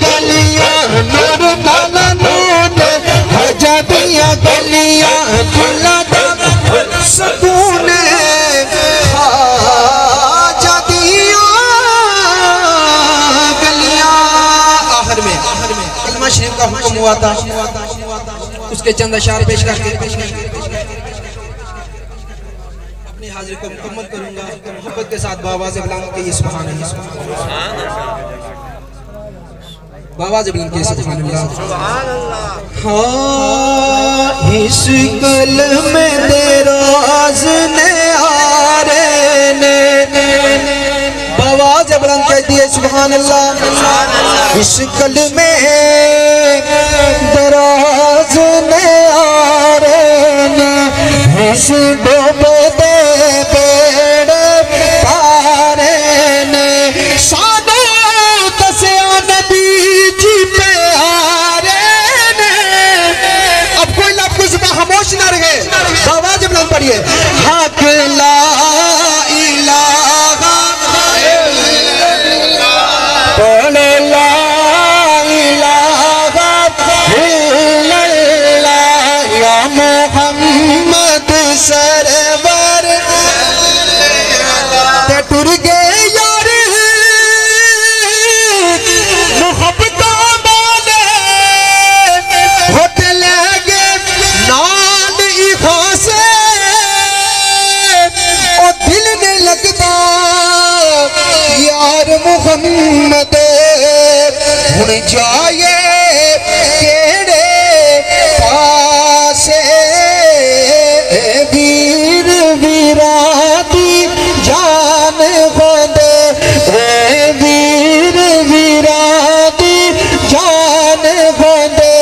گلیاں نور نالا نور حجابیاں گلیاں کھلا سکون حجابیاں گلیاں. آخر میں کلمہ شریف کا حکم ہوا تھا، اس کے چند اشعار پیش کر کے اپنی حاضری کو مکمل کروں گا. محبت کے ساتھ بآواز بلند کہیے سبحان اللہ. بآواز بلند کہیے سبحان اللہ. ہاں اس کلمے دے راز نیارے نے. بآواز بلند کہہ دیئے سبحان اللہ. اس کلمے دے راز نیارے نے. اس ڈوبے دے بیڑے پارے نے. سادہ تسیا نبی جی پہ آرے نے. اب کوئی لفظ کوئی زبان خاموش نہ رہے. آواز بلند پڑھیے. حق لا الہ پڑھ لا الہ الا اللہ یا محمد سرور تے ٹر گئے یار محبتاں والے ہوتے لے گئے نال اخاصے او دل نے لگتا یار محمد ہن جائے کیڑے پاسے. ویر ویرادی جان خودے ویر ویرادی جان خودے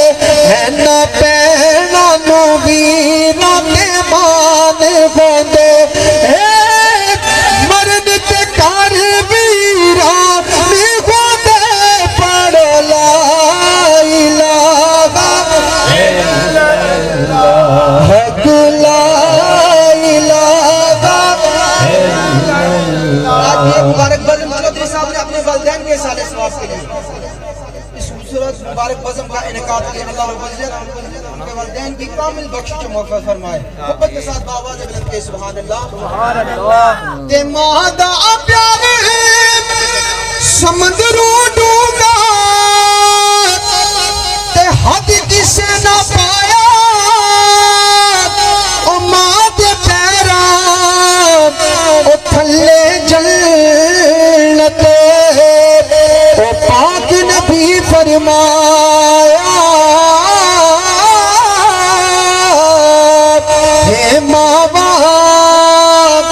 ہے نہ پینا نو ویرہ تے مان خودے مرد تے کار ویرہ نی خودے پڑھو لا الہ حق لا مبارک بزم چودھری صاحب نے اپنے والدین کے سالے ثواب کے لئے اس خوبصورت مبارک بزم کا انعقاد کیا. اللہ رب العزت ان کے والدین کی کامل بخشش و موفق فرمائے. محبت کے ساتھ بآواز بلند کے سبحان اللہ. تے مادہ پیار سمندروں ڈوبا تے حد کسے نہ پایا. او ماں دے پیران او تھلے جنت او پاک نبی فرمایا ہے ماں باپ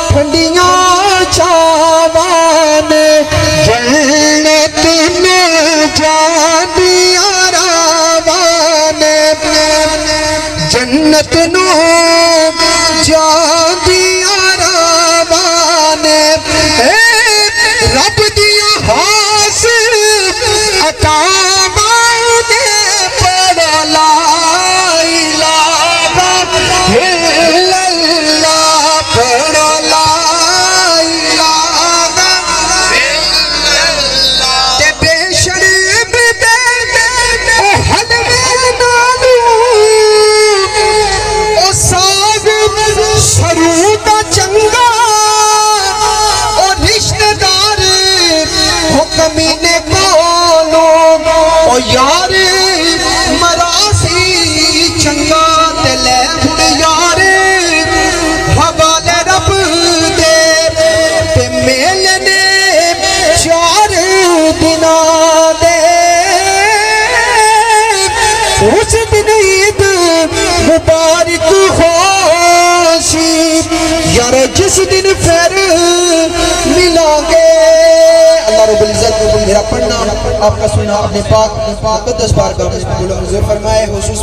ٹھنڈیاں چاوان جنت میں جانیاں راوان جنت نو جانیاں راوان رب دیا حاصل عطاوان پڑھا لا الہ الا اللہ پڑھا لا الہ الا اللہ. تے بے شرم دے او حلوے نالو او ساگ سرو دا چنگا او رشتہ دار ہو کمینے کولو او یار مراسی چنگا تے لے ہن یار حوالے رب دے تے میلنے چار دناں دے. اس دن عید مبارک خوشی یار جس دن پھر ملیں گے. اللہ رب العزت میرا پڑھنا آپ کا سننا اپنے پاک مقدس بارگاہ میں قبول و منظور فرمائے. خصوص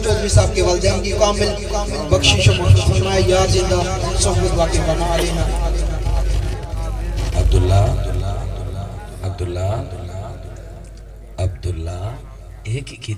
چودھری صاحب کے والدین کی کامل بخشش و مغفرت فرمائے. یار زندہ صحبت واقع بنا علینا. عبداللہ عبداللہ عبداللہ ایک ہی